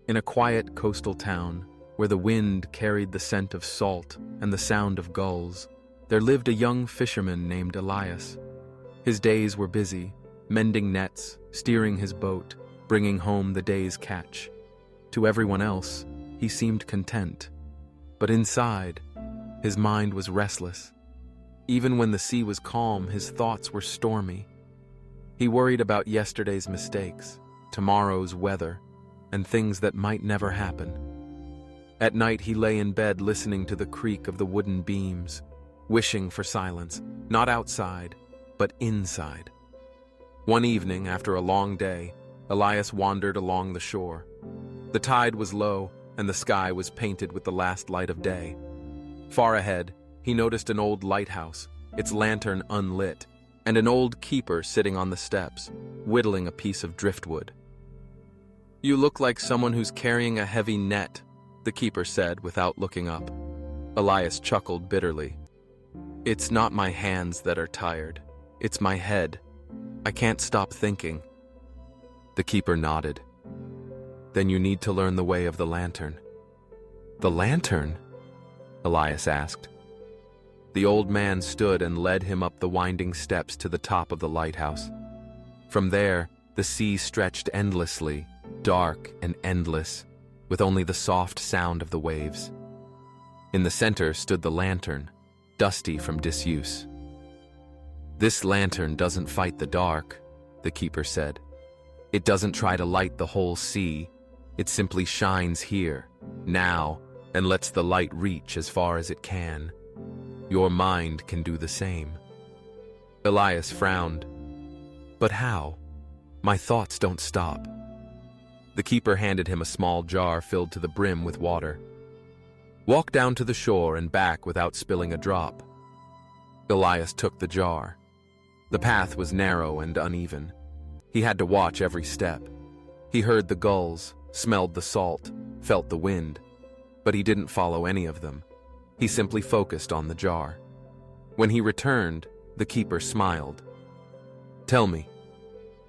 In a quiet coastal town, where the wind carried the scent of salt and the sound of gulls, there lived a young fisherman named Elias. His days were busy, mending nets, steering his boat, bringing home the day's catch. To everyone else, he seemed content. But inside, his mind was restless. Even when the sea was calm, his thoughts were stormy. He worried about yesterday's mistakes, tomorrow's weather, and things that might never happen. At night he lay in bed listening to the creak of the wooden beams, wishing for silence, not outside, but inside. One evening, after a long day, Elias wandered along the shore. The tide was low, and the sky was painted with the last light of day. Far ahead, he noticed an old lighthouse, its lantern unlit, and an old keeper sitting on the steps, whittling a piece of driftwood. "You look like someone who's carrying a heavy net," the keeper said without looking up. Elias chuckled bitterly. "It's not my hands that are tired. It's my head. I can't stop thinking." The keeper nodded. "Then you need to learn the way of the lantern." "The lantern?" Elias asked. The old man stood and led him up the winding steps to the top of the lighthouse. From there, the sea stretched endlessly, dark and endless, with only the soft sound of the waves. In the center stood the lantern, dusty from disuse. "This lantern doesn't fight the dark," the keeper said. "It doesn't try to light the whole sea. It simply shines here, now, and lets the light reach as far as it can. Your mind can do the same." Elias frowned. "But how? My thoughts don't stop." The keeper handed him a small jar filled to the brim with water. "Walk down to the shore and back without spilling a drop." Elias took the jar. The path was narrow and uneven. He had to watch every step. He heard the gulls, smelled the salt, felt the wind, but he didn't follow any of them. He simply focused on the jar. When he returned, the keeper smiled. "Tell me,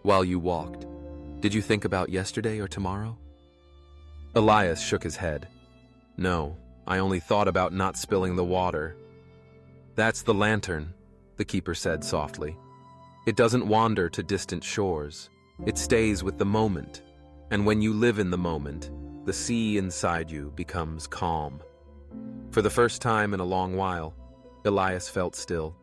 while you walked, did you think about yesterday or tomorrow?" Elias shook his head. "No, I only thought about not spilling the water." "That's the lantern," the keeper said softly. "It doesn't wander to distant shores. It stays with the moment. And when you live in the moment, the sea inside you becomes calm." For the first time in a long while, Elias felt still.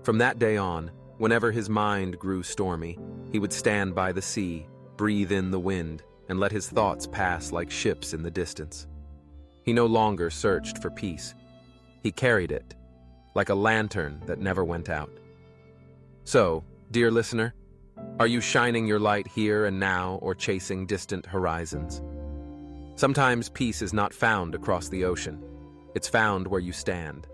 From that day on, whenever his mind grew stormy, he would stand by the sea, breathe in the wind, and let his thoughts pass like ships in the distance. He no longer searched for peace. He carried it, like a lantern that never went out. So, dear listener, are you shining your light here and now or chasing distant horizons? Sometimes peace is not found across the ocean. It's found where you stand.